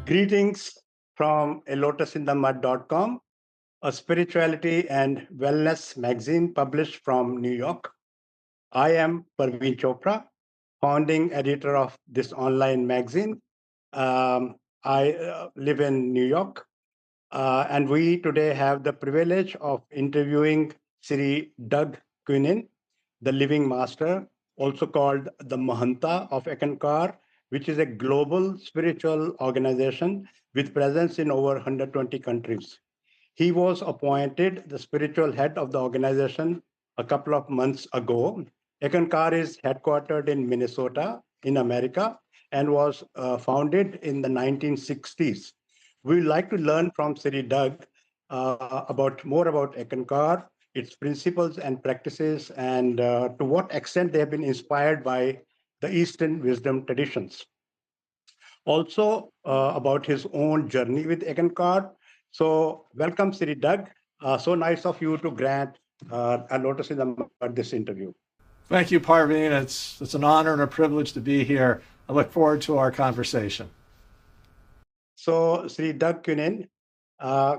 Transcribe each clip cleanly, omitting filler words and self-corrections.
Greetings from a a spirituality and wellness magazine published from New York. I am Parveen Chopra, founding editor of this online magazine. I live in New York, and we today have the privilege of interviewing Sri Doug Quinin, the living master, also called the Mahanta of Ekankar, which is a global spiritual organization with presence in over 120 countries. He was appointed the spiritual head of the organization a couple of months ago. Ekankar is headquartered in Minnesota, in America, and was founded in the 1960s. We would like to learn from Sri Doug about more about Ekankar, its principles and practices, and to what extent they have been inspired by the Eastern wisdom traditions. Also about his own journey with Ekankar. So welcome, Sri Doug. So nice of you to grant a notice in this interview. Thank you, Parveen. It's an honor and a privilege to be here. I look forward to our conversation. So, Sri Doug Quinin,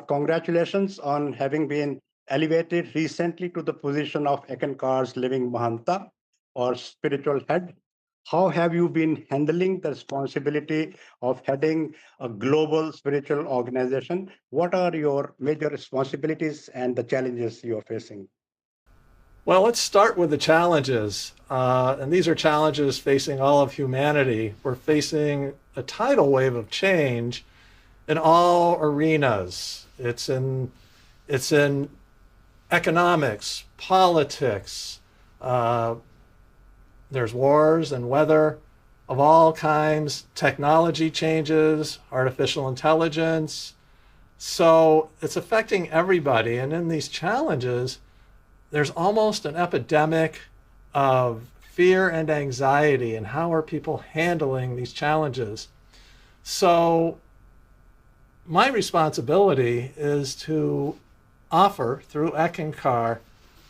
congratulations on having been elevated recently to the position of Ekankar's living Mahanta or spiritual head. How have you been handling the responsibility of heading a global spiritual organization? What are your major responsibilities and the challenges you are facing? Well, let's start with the challenges. And these are challenges facing all of humanity. We're facing a tidal wave of change in all arenas. It's in economics, politics. There's wars and weather of all kinds, technology changes, artificial intelligence. So it's affecting everybody. And in these challenges, there's almost an epidemic of fear and anxiety. And how are people handling these challenges? So my responsibility is to offer through Ekankar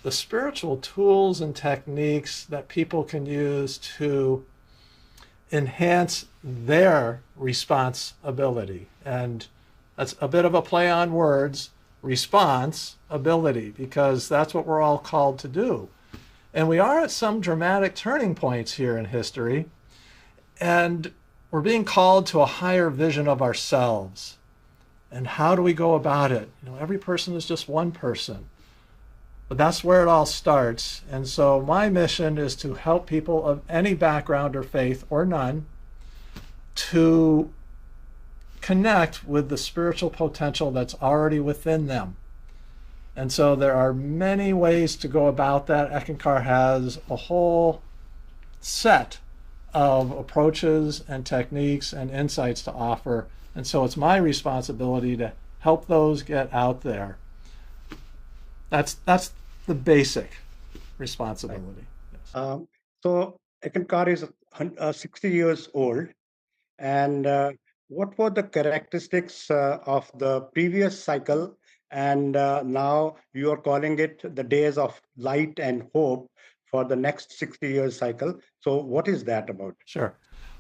the spiritual tools and techniques that people can use to enhance their responsibility. And that's a bit of a play on words, responsibility, because that's what we're all called to do. And we are at some dramatic turning points here in history, and we're being called to a higher vision of ourselves. And how do we go about it? Every person is just one person. But that's where it all starts. And so my mission is to help people of any background or faith or none to connect with the spiritual potential that's already within them. And so there are many ways to go about that. Ekankar has a whole set of approaches and techniques and insights to offer. And so it's my responsibility to help those get out there. That's the basic responsibility. Yes. So Ekankar is 60 years old. And what were the characteristics of the previous cycle? And now you are calling it the days of light and hope for the next 60 years cycle. So what is that about? Sure.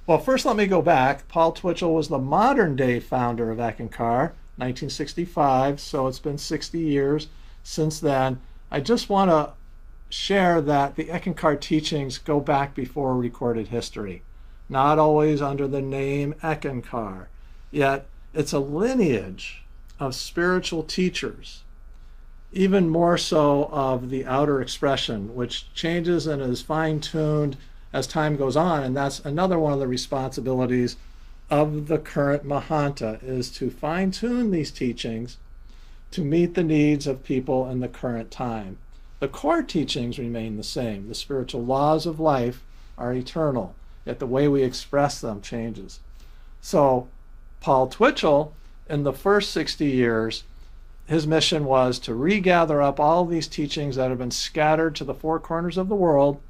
Well, first let me go back. Paul Twitchell was the modern day founder of Ekankar, 1965. So it's been 60 years since then. I just want to share that the Ekankar teachings go back before recorded history. Not always under the name Ekankar, yet it's a lineage of spiritual teachers, even more so of the outer expression, which changes and is fine-tuned as time goes on. And that's another one of the responsibilities of the current Mahanta, is to fine-tune these teachings to meet the needs of people in the current time. The core teachings remain the same. The spiritual laws of life are eternal, yet the way we express them changes. So Paul Twitchell, in the first 60 years, his mission was to regather up all these teachings that have been scattered to the four corners of the world,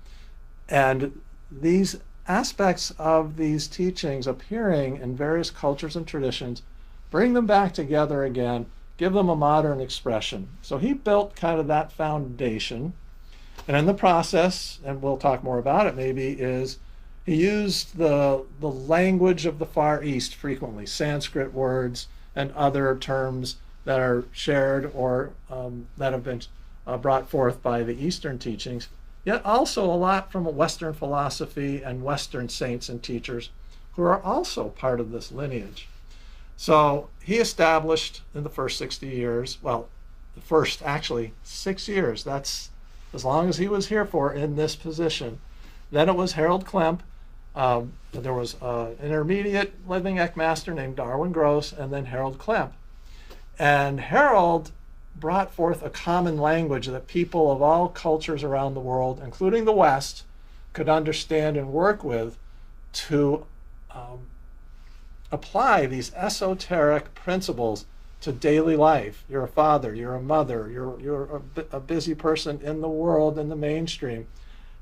and these aspects of these teachings appearing in various cultures and traditions, bring them back together again, give them a modern expression. So he built kind of that foundation. And in the process, and we'll talk more about it maybe, is He used the language of the Far East frequently, Sanskrit words and other terms that are shared or that have been brought forth by the Eastern teachings, yet also a lot from Western philosophy and Western saints and teachers who are also part of this lineage. So he established in the first 60 years, well, the first actually 6 years, that's as long as he was here for in this position. Then it was Harold Klemp. There was an intermediate living Eckmaster named Darwin Gross, and then Harold Klemp. And Harold brought forth a common language that people of all cultures around the world, including the West, could understand and work with to apply these esoteric principles to daily life. You're a father, you're a mother, you're a busy person in the world, in the mainstream.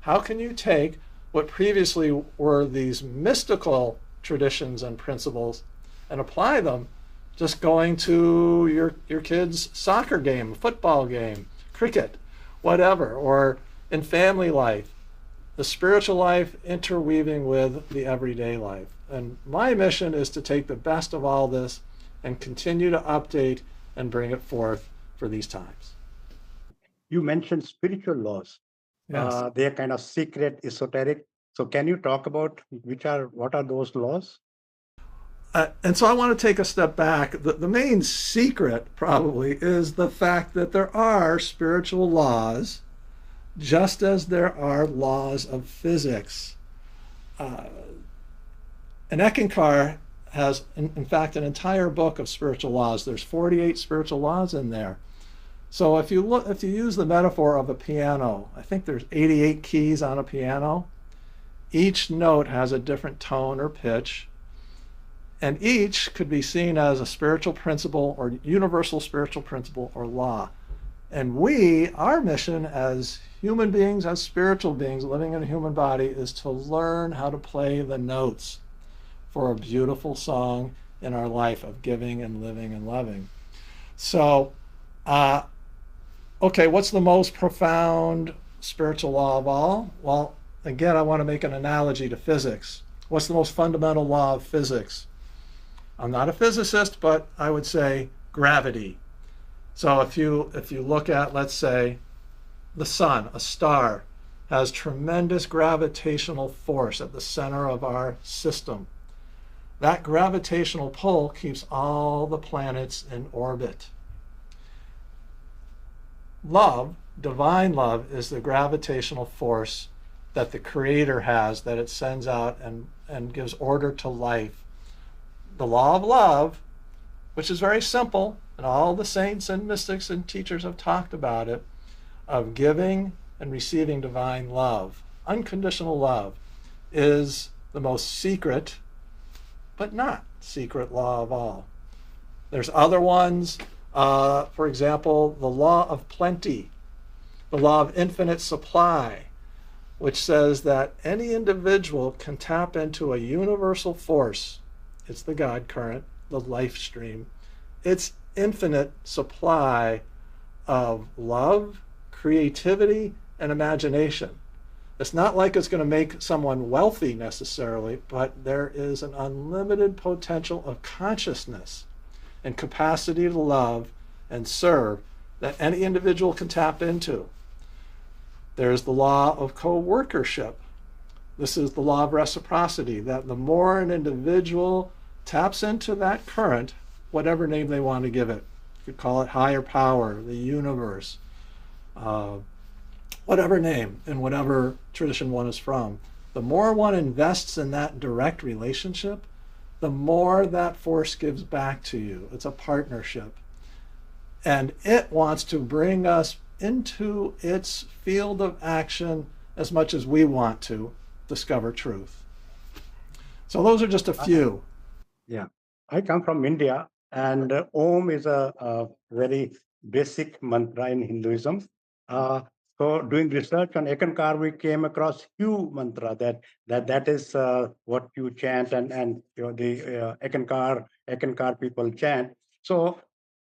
How can you take what previously were these mystical traditions and principles and apply them just going to your kid's soccer game, football game, cricket, whatever, or in family life, the spiritual life interweaving with the everyday life. And my mission is to take the best of all this and continue to update and bring it forth for these times. You mentioned spiritual laws. Yes. They are kind of secret, esoteric. So can you talk about what are those laws? And so I want to take a step back. The main secret probably is the fact that there are spiritual laws, just as there are laws of physics. And Eckankar has, in fact, an entire book of spiritual laws. There's 48 spiritual laws in there. So if you use the metaphor of a piano, I think there's 88 keys on a piano. Each note has a different tone or pitch, and each could be seen as a spiritual principle or universal spiritual principle or law. And our mission as human beings, as spiritual beings living in a human body, is to learn how to play the notes for a beautiful song in our life of giving and living and loving. So, okay, what's the most profound spiritual law of all? Well, again, I want to make an analogy to physics. What's the most fundamental law of physics? I'm not a physicist, but I would say gravity. So if you look at, let's say, the sun, a star, has tremendous gravitational force at the center of our system. That gravitational pull keeps all the planets in orbit. Love, divine love, is the gravitational force that the Creator has, that it sends out and gives order to life. The law of love, which is very simple, and all the saints and mystics and teachers have talked about it, of giving and receiving divine love, unconditional love, is the most secret, but not secret law of all. There's other ones, for example, the law of plenty, the law of infinite supply, which says that any individual can tap into a universal force. It's the God current, the life stream. It's infinite supply of love, creativity, and imagination. It's not like it's going to make someone wealthy necessarily, but there is an unlimited potential of consciousness and capacity to love and serve that any individual can tap into. There's the law of co-workership. This is the law of reciprocity, that the more an individual taps into that current, whatever name they want to give it, you could call it higher power, the universe, whatever name in whatever tradition one is from, the more one invests in that direct relationship, the more that force gives back to you. It's a partnership. And it wants to bring us into its field of action as much as we want to discover truth. So those are just a few. Yeah, I come from India, and Om is a very basic mantra in Hinduism. So, doing research on Ekankar, we came across Hugh mantra that is what you chant, and the Ekankar people chant. So,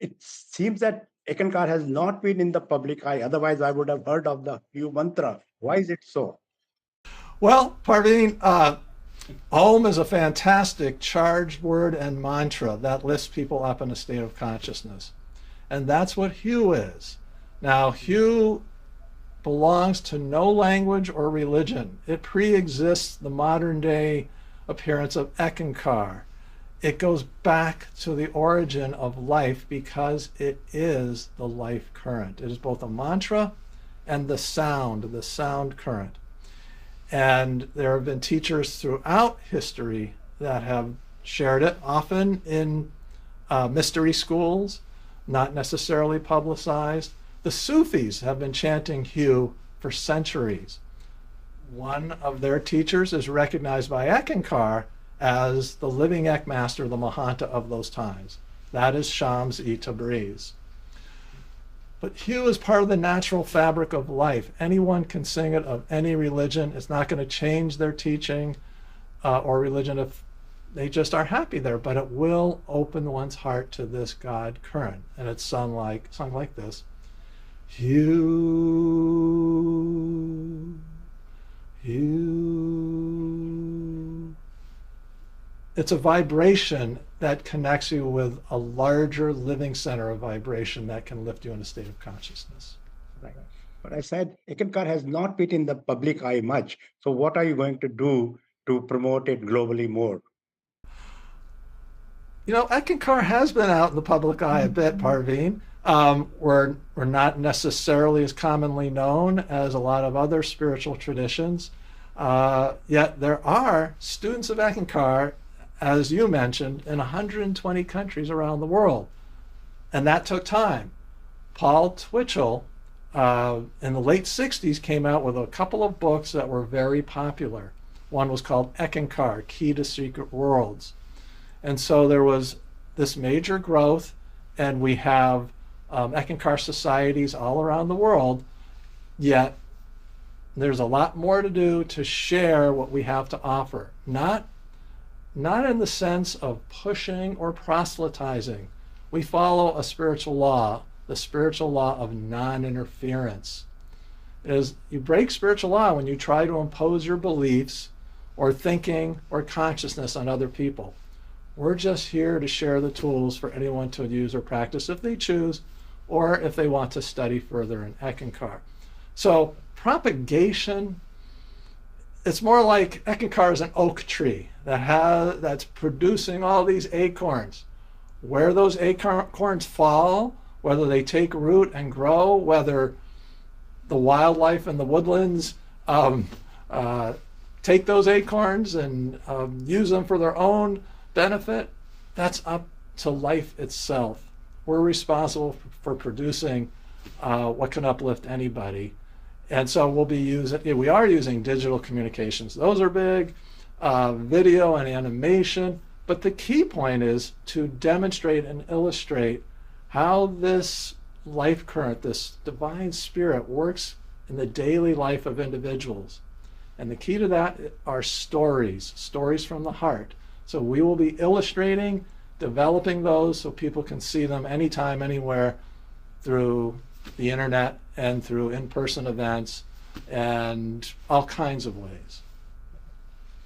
it seems that Ekankar has not been in the public eye. Otherwise, I would have heard of the Hugh mantra. Why is it so? Well, Parveen, Om is a fantastic charged word and mantra that lifts people up in a state of consciousness. And that's what Hugh is. Now, Hugh belongs to no language or religion. It pre-exists the modern day appearance of Eckankar. It goes back to the origin of life because it is the life current. It is both a mantra and the sound current. And there have been teachers throughout history that have shared it, often in mystery schools, not necessarily publicized. The Sufis have been chanting Hugh for centuries. One of their teachers is recognized by Eckankar as the living Ekmaster, the Mahanta of those times. That is Shams-e Tabriz. But Hugh is part of the natural fabric of life. Anyone can sing it of any religion. It's not going to change their teaching or religion if they just are happy there, but it will open one's heart to this God current. And it's sung like this. Hugh, Hugh. It's a vibration that connects you with a larger living center of vibration that can lift you in a state of consciousness. Right. But I said Eckankar has not been in the public eye much. So what are you going to do to promote it globally more? You know, Eckankar has been out in the public eye a bit, Parveen. We're not necessarily as commonly known as a lot of other spiritual traditions. Yet there are students of Eckankar, as you mentioned, in 120 countries around the world. And that took time. Paul Twitchell, in the late 60s, came out with a couple of books that were very popular. One was called Eckankar, Key to Secret Worlds. And so there was this major growth, and we have Eckankar societies all around the world, yet there's a lot more to do to share what we have to offer. Not in the sense of pushing or proselytizing. We follow a spiritual law, the spiritual law of non-interference. It is, you break spiritual law when you try to impose your beliefs or thinking or consciousness on other people. We're just here to share the tools for anyone to use or practice if they choose, or if they want to study further in Eckankar. So propagation, it's more like Eckankar is an oak tree that's producing all these acorns. Where those acorns fall, whether they take root and grow, whether the wildlife in the woodlands take those acorns and use them for their own benefit, that's up to life itself. We're responsible for producing what can uplift anybody. And so we are using digital communications. Those are big, video and animation. But the key point is to demonstrate and illustrate how this life current, this divine spirit, works in the daily life of individuals. And the key to that are stories from the heart. So we will be illustrating, developing those so people can see them anytime, anywhere through the internet and through in-person events and all kinds of ways.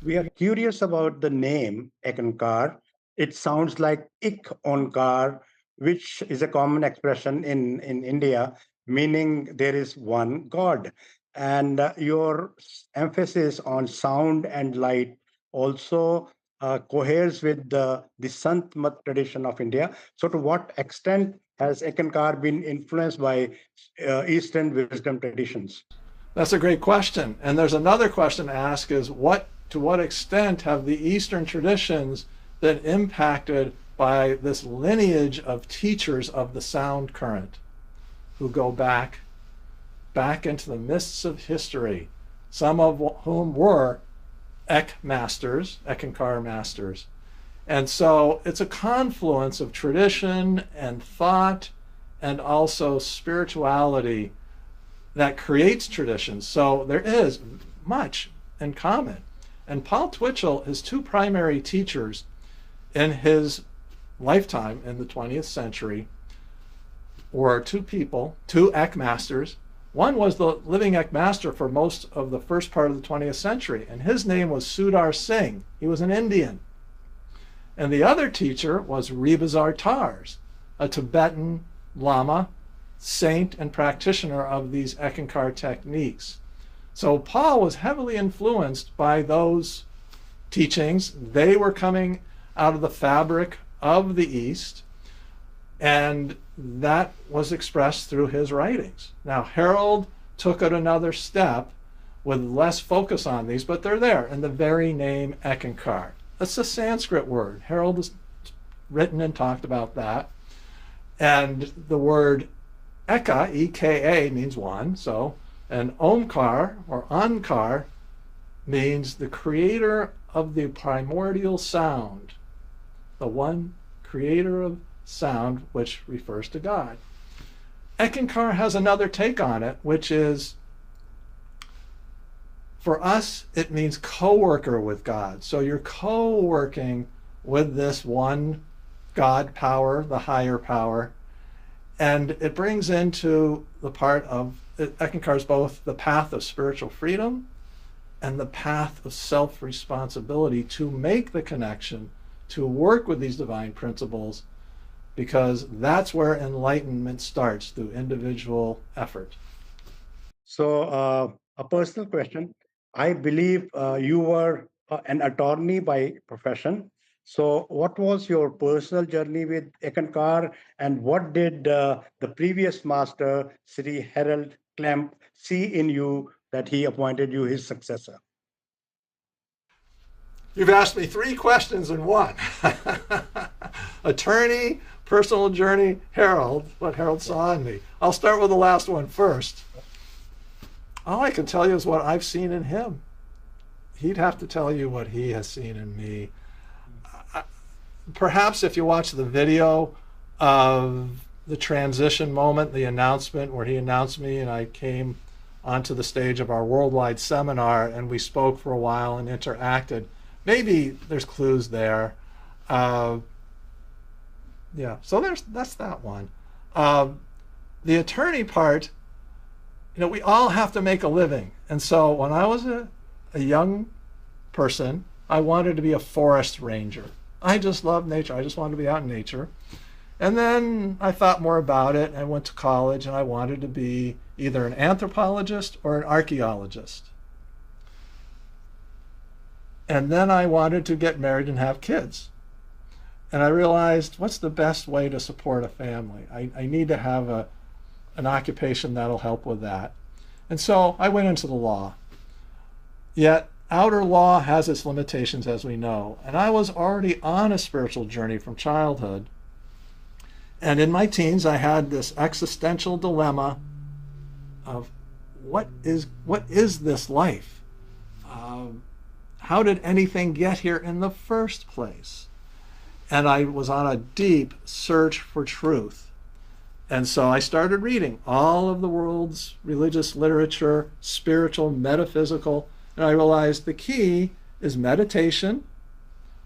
We are curious about the name Eckankar. It sounds like ik onkar, which is a common expression in India, meaning there is one God. And your emphasis on sound and light also coheres with the Sant Mat tradition of India. So to what extent has Eckankar been influenced by Eastern wisdom traditions? That's a great question. And there's another question to ask is to what extent have the Eastern traditions been impacted by this lineage of teachers of the sound current who go back into the mists of history, some of whom were Eckankar masters. And so it's a confluence of tradition and thought and also spirituality that creates traditions. So there is much in common. And Paul Twitchell, his two primary teachers in his lifetime in the 20th century, were two Eck masters. One was the living master for most of the first part of the 20th century, and his name was Sudar Singh. He was an Indian. And the other teacher was Rebazar Tars, a Tibetan Lama, saint and practitioner of these Eckankar techniques. So Paul was heavily influenced by those teachings. They were coming out of the fabric of the East, and that was expressed through his writings. Now, Harold took it another step with less focus on these, but they're there in the very name Eckankar. That's a Sanskrit word. Harold has written and talked about that. And the word Eka, E-K-A, means one. So, and Omkar, or Ankar, means the creator of the primordial sound. The one creator of sound, which refers to God. Eckankar has another take on it, which is, for us, it means co-worker with God. So you're co-working with this one God power, the higher power, and it brings into the part of, Eckankar is both the path of spiritual freedom and the path of self-responsibility to make the connection, to work with these divine principles, because that's where enlightenment starts, through individual effort. So, a personal question. I believe you were an attorney by profession. So, what was your personal journey with Ekankar, and what did the previous master, Sri Harold Klemp, see in you that he appointed you his successor? You've asked me 3 questions in one. Attorney, personal journey, Harold, what Harold saw in me. I'll start with the last one first. All I can tell you is what I've seen in him. He'd have to tell you what he has seen in me. Perhaps if you watch the video of the transition moment, the announcement where he announced me and I came onto the stage of our worldwide seminar and we spoke for a while and interacted, maybe there's clues there. Yeah, so that's that one. The attorney part, we all have to make a living. And so when I was a young person, I wanted to be a forest ranger. I just loved nature. I just wanted to be out in nature. And then I thought more about it. I went to college and I wanted to be either an anthropologist or an archaeologist. And then I wanted to get married and have kids. And I realized, what's the best way to support a family? I need to have an occupation that'll help with that. And so I went into the law. Yet outer law has its limitations, as we know. And I was already on a spiritual journey from childhood. And in my teens, I had this existential dilemma of what is this life? How did anything get here in the first place? And I was on a deep search for truth. And so I started reading all of the world's religious literature, spiritual, metaphysical, and I realized the key is meditation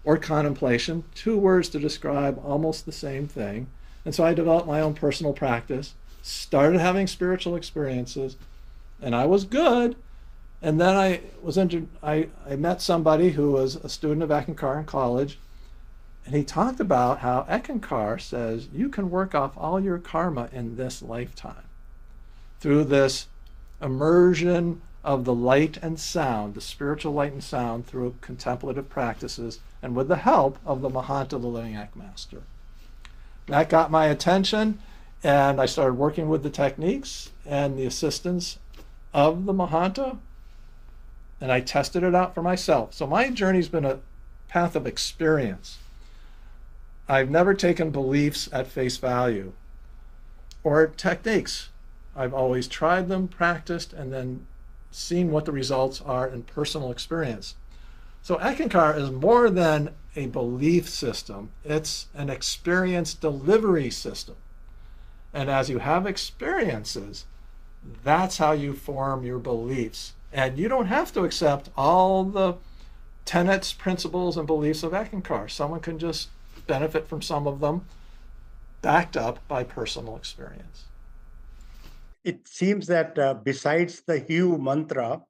or contemplation, 2 words to describe almost the same thing. And so I developed my own personal practice, started having spiritual experiences, and I was good. And then I met somebody who was a student of Eckankar in college, and he talked about how Eckankar says you can work off all your karma in this lifetime through this immersion of the light and sound, the spiritual light and sound, through contemplative practices and with the help of the Mahanta, the living Ek Master. That got my attention, and I started working with the techniques and the assistance of the Mahanta, and I tested it out for myself. So my journey's been a path of experience. I've never taken beliefs at face value or techniques. I've always tried them, practiced, and then seen what the results are in personal experience. So Eckankar is more than a belief system. It's an experience delivery system. And as you have experiences, that's how you form your beliefs. And you don't have to accept all the tenets, principles, and beliefs of Eckankar. Someone can just benefit from some of them, backed up by personal experience. it seems that besides the Hue mantra,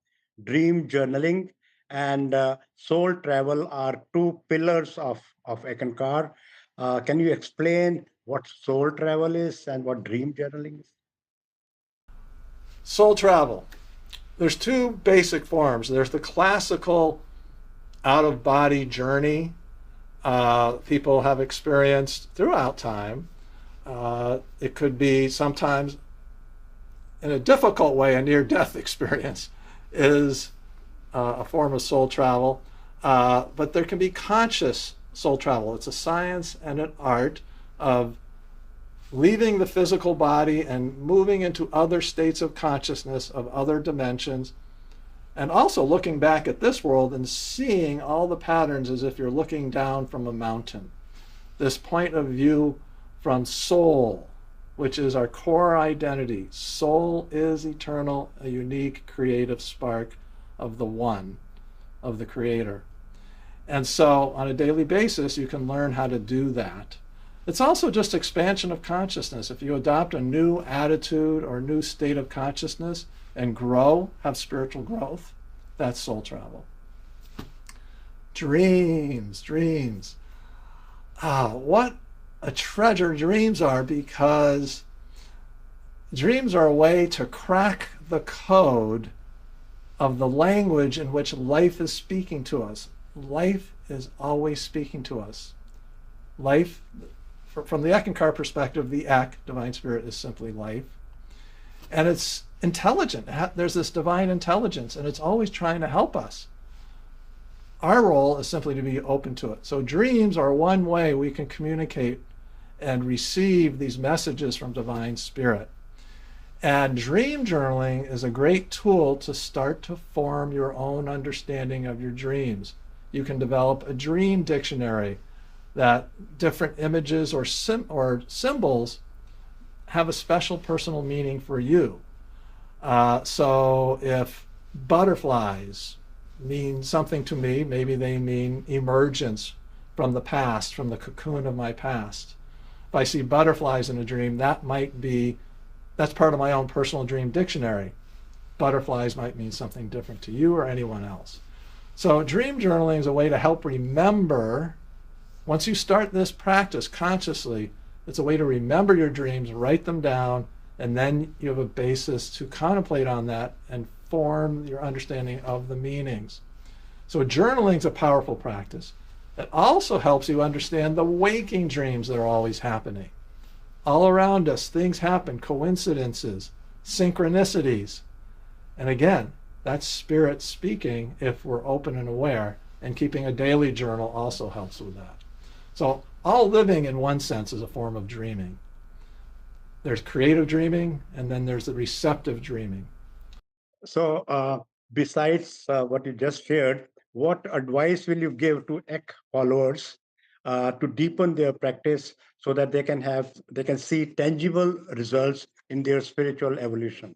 dream journaling and soul travel are two pillars of Ekankar. Can you explain what soul travel is and what dream journaling is? Soul travel. There's two basic forms. There's the classical out of body journey people have experienced throughout time. It could be sometimes in a difficult way, a near death experience is a form of soul travel. But there can be conscious soul travel. It's a science and an art of leaving the physical body and moving into other states of consciousness, of other dimensions, and also looking back at this world and seeing all the patterns as if you're looking down from a mountain. This point of view from soul, which is our core identity. Soul is eternal, a unique creative spark of the one, of the Creator. And so on a daily basis, you can learn how to do that. It's also just expansion of consciousness. If you adopt a new attitude or new state of consciousness and grow, have spiritual growth, that's soul travel. Dreams, dreams. What a treasure dreams are, because dreams are a way to crack the code of the language in which life is speaking to us. Life is always speaking to us. Life, from the Ekankar perspective, the Ek, Divine Spirit, is simply life. And it's intelligent. There's this divine intelligence, and it's always trying to help us. Our role is simply to be open to it. So dreams are one way we can communicate and receive these messages from Divine Spirit. And dream journaling is a great tool to start to form your own understanding of your dreams. You can develop a dream dictionary that different images or symbols have a special personal meaning for you. So if butterflies mean something to me, maybe they mean emergence from the past, from the cocoon of my past. If I see butterflies in a dream, that's part of my own personal dream dictionary. Butterflies might mean something different to you or anyone else. So dream journaling is a way to help remember. Once you start this practice consciously, it's a way to remember your dreams, write them down, and then you have a basis to contemplate on that and form your understanding of the meanings. So journaling is a powerful practice. It also helps you understand the waking dreams that are always happening. All around us, things happen, coincidences, synchronicities. And again, that's spirit speaking if we're open and aware, and keeping a daily journal also helps with that. So all living in one sense is a form of dreaming. There's creative dreaming, and then there's the receptive dreaming. So, besides what you just shared, what advice will you give to ECK followers to deepen their practice so that they can see tangible results in their spiritual evolution?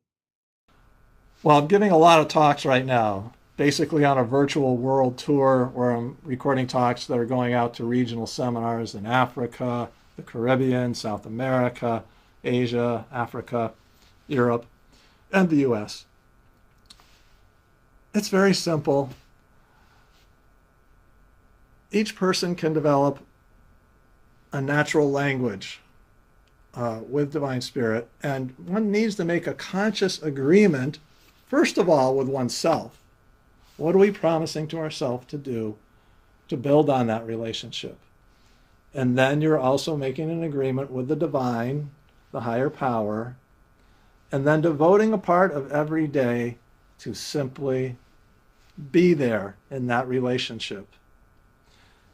Well, I'm giving a lot of talks right now, basically on a virtual world tour where I'm recording talks that are going out to regional seminars in Africa, the Caribbean, South America, Asia, Africa, Europe, and the US. It's very simple. Each person can develop a natural language with Divine Spirit, and one needs to make a conscious agreement, first of all, with oneself. What are we promising to ourselves to do to build on that relationship? And then you're also making an agreement with the divine, the higher power, and then devoting a part of every day to simply be there in that relationship.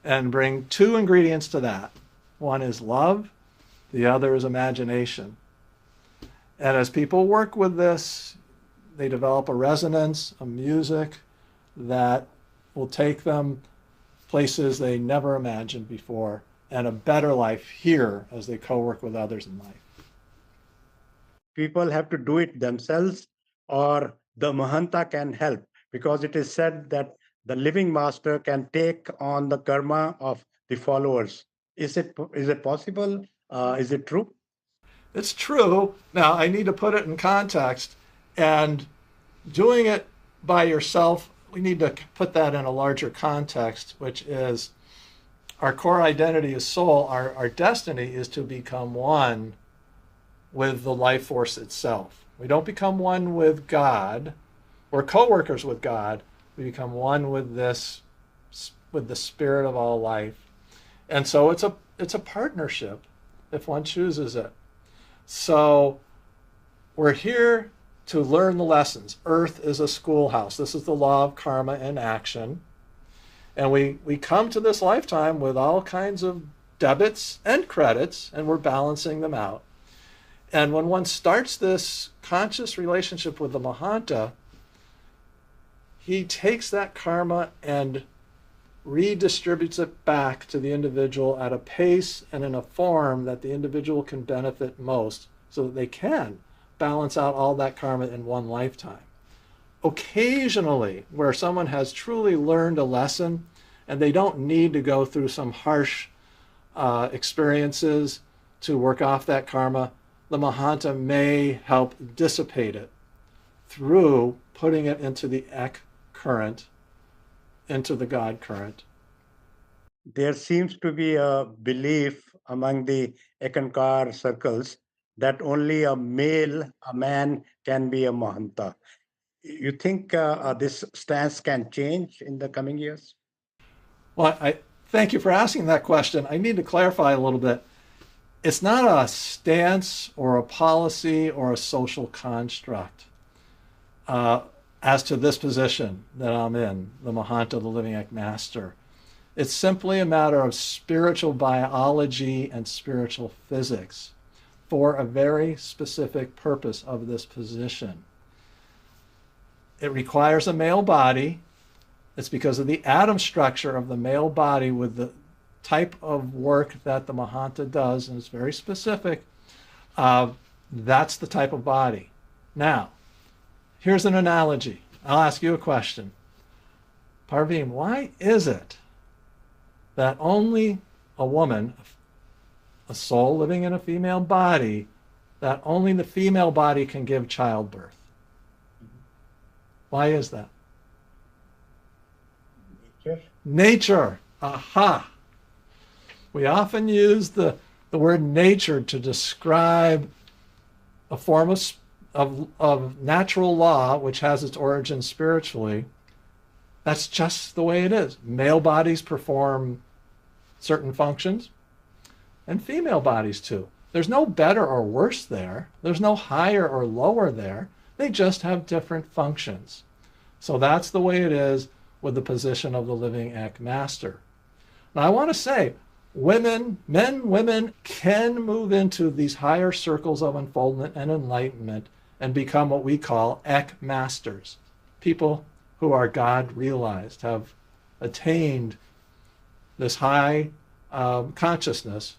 And bring two ingredients to that. One is love, the other is imagination. And as people work with this, they develop a resonance, a music that will take them places they never imagined before, and a better life here as they co-work with others in life. People have to do it themselves, or the Mahanta can help, because it is said that the living master can take on the karma of the followers. Is it possible? Is it true? It's true. Now, I need to put it in context. And doing it by yourself, we need to put that in a larger context, which is our core identity is soul. Our destiny is to become one with the life force itself. We don't become one with God. We're co-workers with God. We become one with this, with the spirit of all life. And so it's a partnership if one chooses it. So we're here to learn the lessons. Earth is a schoolhouse. This is the law of karma in action. And we come to this lifetime with all kinds of debits and credits, and we're balancing them out. And when one starts this conscious relationship with the Mahanta, he takes that karma and redistributes it back to the individual at a pace and in a form that the individual can benefit most so that they can balance out all that karma in one lifetime. Occasionally, where someone has truly learned a lesson and they don't need to go through some harsh experiences to work off that karma, the Mahanta may help dissipate it through putting it into the ECK current, into the God current. There seems to be a belief among the Ekankar circles that only a man can be a Mahanta. You think this stance can change in the coming years? Well, I thank you for asking that question. I need to clarify a little bit. It's not a stance or a policy or a social construct as to this position that I'm in, the Mahanta, the Living Ek Master. It's simply a matter of spiritual biology and spiritual physics for a very specific purpose of this position. It requires a male body. It's because of the atom structure of the male body with the type of work that the Mahanta does, and it's very specific. That's the type of body. Now, here's an analogy. I'll ask you a question. Parveen, why is it that only a woman, a soul living in a female body, that only the female body can give childbirth? Why is that? Nature. Aha. We often use the word nature to describe a form of natural law which has its origin spiritually. That's just the way it is. Male bodies perform certain functions, and female bodies too. There's no better or worse there. There's no higher or lower there. They just have different functions. So that's the way it is with the position of the Living Ek Master. Now I want to say, women can move into these higher circles of unfoldment and enlightenment and become what we call Ek Masters. People who are God realized, have attained this high consciousness,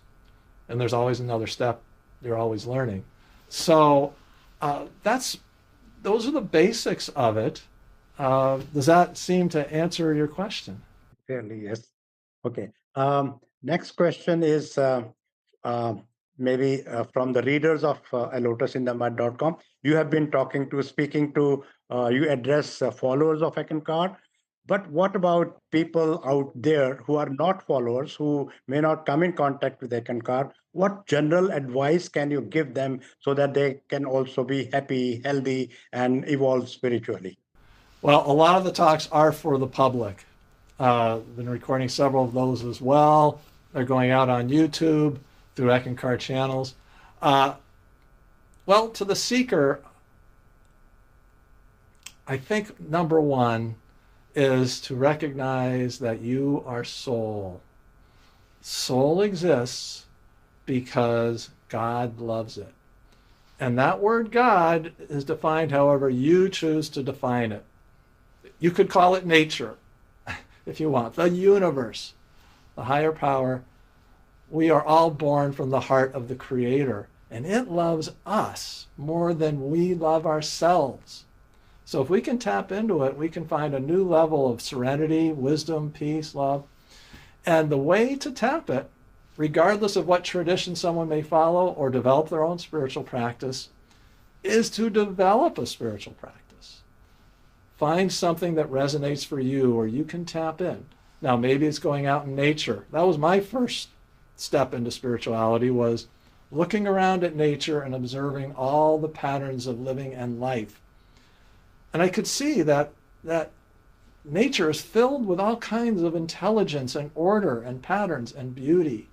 and there's always another step. You're always learning. So those are the basics of it. Does that seem to answer your question? Fairly, yes. Okay. Next question is maybe from the readers of alotusinthemud.com. You have been speaking to, you address followers of Ekankar, but what about people out there who are not followers, who may not come in contact with Ekankar? What general advice can you give them so that they can also be happy, healthy, and evolve spiritually? Well, a lot of the talks are for the public. Been recording several of those as well. They're going out on YouTube through Ekankar channels. Well, to the seeker, I think number one is to recognize that you are soul. Soul exists because God loves it. And that word God is defined however you choose to define it. You could call it nature, if you want, the universe, the higher power. We are all born from the heart of the Creator, and it loves us more than we love ourselves. So if we can tap into it, we can find a new level of serenity, wisdom, peace, love. And the way to tap it regardless of what tradition someone may follow or develop their own spiritual practice, is to develop a spiritual practice. Find something that resonates for you or you can tap in. Now, maybe it's going out in nature. That was my first step into spirituality, was looking around at nature and observing all the patterns of living and life. And I could see that nature is filled with all kinds of intelligence and order and patterns and beauty.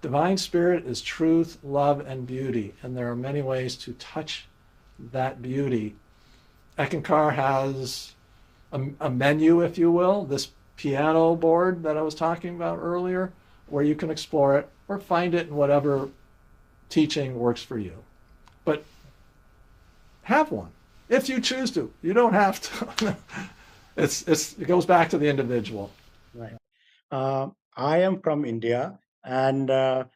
Divine Spirit is truth, love, and beauty, and there are many ways to touch that beauty. Eckankar has a menu, if you will, this piano board that I was talking about earlier, where you can explore it or find it in whatever teaching works for you. But have one if you choose to. You don't have to. It goes back to the individual. Right. I am from India, and a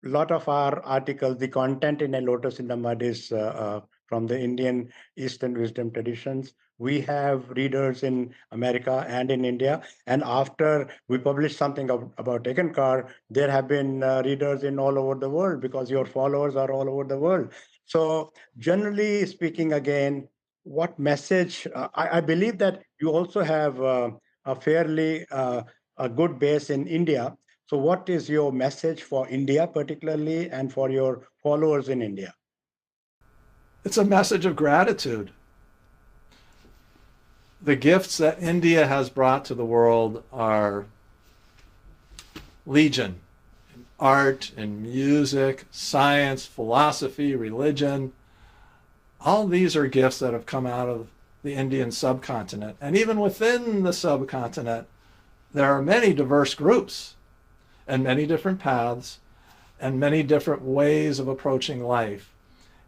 lot of our articles, the content in A Lotus in the Mud is from the Indian Eastern wisdom traditions. We have readers in America and in India. And after we published something about Ekankar, there have been readers in all over the world, because your followers are all over the world. So generally speaking, again, what message? I believe that you also have a fairly a good base in India. So what is your message for India particularly, and for your followers in India? It's a message of gratitude. The gifts that India has brought to the world are legion. In art, in music, science, philosophy, religion. All these are gifts that have come out of the Indian subcontinent. And even within the subcontinent, there are many diverse groups and many different paths and many different ways of approaching life.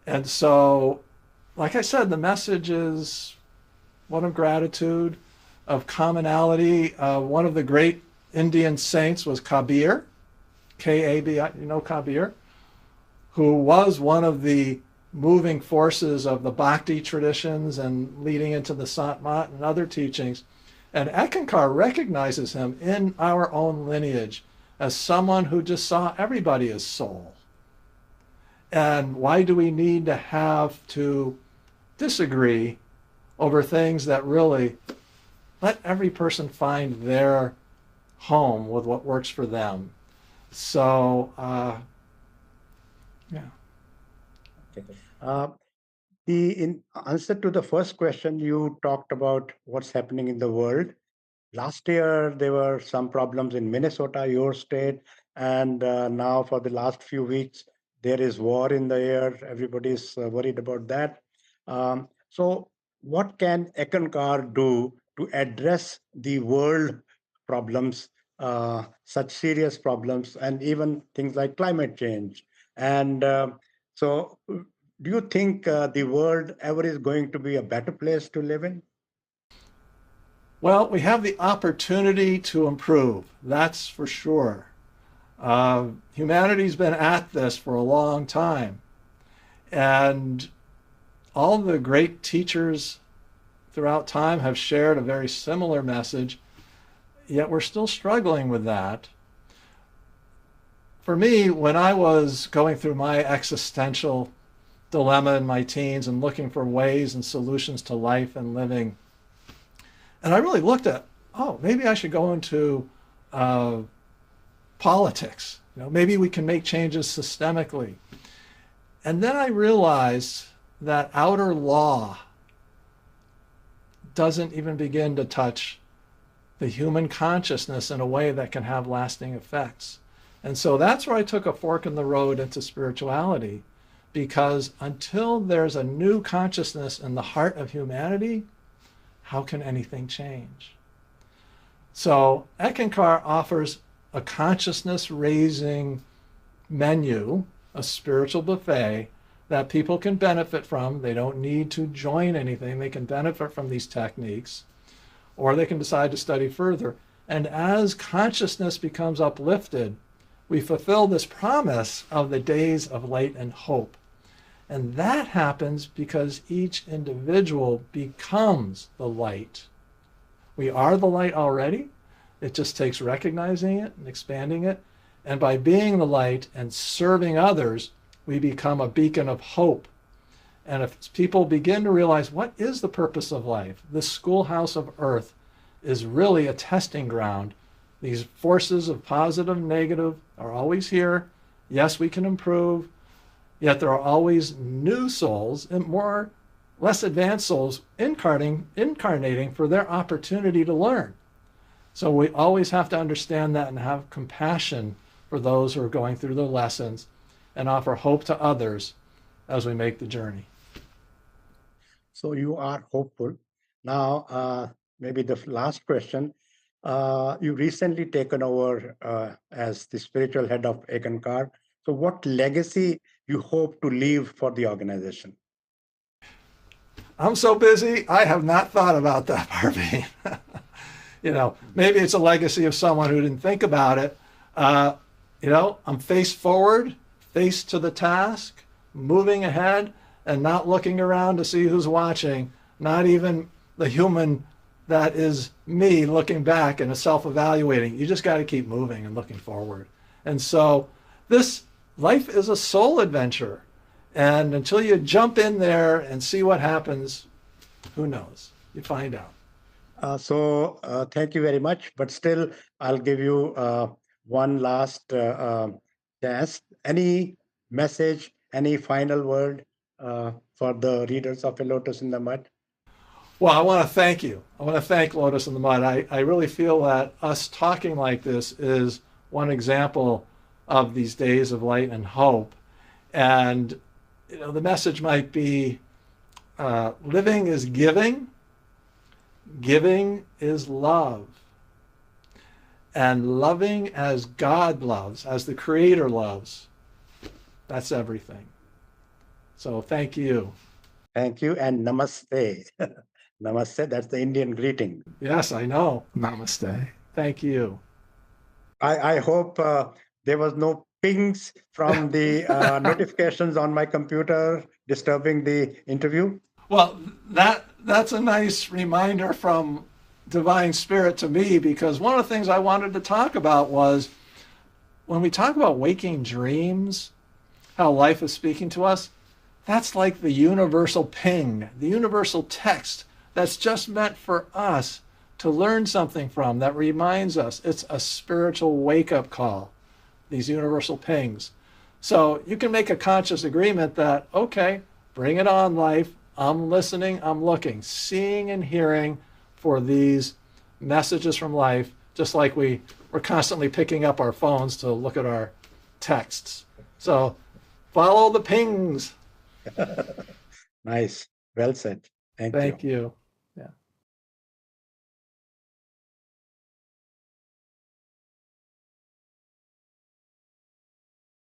And so, like I said, the message is one of gratitude, of commonality. One of the great Indian saints was Kabir, K-A-B-I, you know Kabir, who was one of the moving forces of the Bhakti traditions and leading into the Satmat and other teachings. And Ekankar recognizes him in our own lineage as someone who just saw everybody as soul. And why do we need to have to disagree over things that really let every person find their home with what works for them? So, yeah. Okay. In answer to the first question, you talked about what's happening in the world. Last year, there were some problems in Minnesota, your state, and now for the last few weeks, there is war in the air. Everybody's worried about that. So, what can Ekankar do to address the world problems, such serious problems, and even things like climate change? And so, do you think the world ever is going to be a better place to live in? Well, we have the opportunity to improve, that's for sure. Humanity's been at this for a long time. And all the great teachers throughout time have shared a very similar message, yet we're still struggling with that. For me, when I was going through my existential dilemma in my teens and looking for ways and solutions to life and living, and I really looked at, oh, maybe I should go into politics. You know, maybe we can make changes systemically. And then I realized that outer law doesn't even begin to touch the human consciousness in a way that can have lasting effects. And so that's where I took a fork in the road into spirituality, because until there's a new consciousness in the heart of humanity, how can anything change? So Ekankar offers a consciousness-raising menu, a spiritual buffet that people can benefit from. They don't need to join anything. They can benefit from these techniques, or they can decide to study further. And as consciousness becomes uplifted, we fulfill this promise of the days of light and hope. And that happens because each individual becomes the light. We are the light already. It just takes recognizing it and expanding it. And by being the light and serving others, we become a beacon of hope. And if people begin to realize what is the purpose of life, this schoolhouse of earth is really a testing ground. These forces of positive and negative are always here. Yes, we can improve, yet there are always new souls and less advanced souls incarnating for their opportunity to learn. So we always have to understand that and have compassion for those who are going through their lessons and offer hope to others as we make the journey. So you are hopeful. Now, maybe the last question. You recently taken over as the spiritual head of Ekankar. So what legacy you hope to leave for the organization? I'm so busy, I have not thought about that, Parveen. Maybe it's a legacy of someone who didn't think about it. I'm face forward, face to the task, moving ahead, and not looking around to see who's watching, not even the human that is me looking back and self-evaluating. You just got to keep moving and looking forward. And so this life is a soul adventure. And until you jump in there and see what happens, who knows? You find out. Thank you very much. But still, I'll give you one last chance. Any message, any final word for the readers of A Lotus in the Mud? Well, I want to thank you. I want to thank Lotus in the Mud. I really feel that us talking like this is one example of these days of light and hope. And the message might be living is giving, giving is love. And loving as God loves, as the Creator loves, that's everything. So thank you. Thank you and namaste. Namaste, that's the Indian greeting. Yes, I know. Namaste. Thank you. I hope there was no pings from the notifications on my computer disturbing the interview. Well, that's a nice reminder from Divine Spirit to me, because one of the things I wanted to talk about was when we talk about waking dreams, how life is speaking to us, that's like the universal ping, the universal text that's just meant for us to learn something from, that reminds us. It's a spiritual wake-up call, these universal pings. So you can make a conscious agreement that, okay, bring it on, life. I'm listening, I'm looking, seeing and hearing for these messages from life, just like we're constantly picking up our phones to look at our texts. So follow the pings. Nice. Well said. Thank you. Thank you.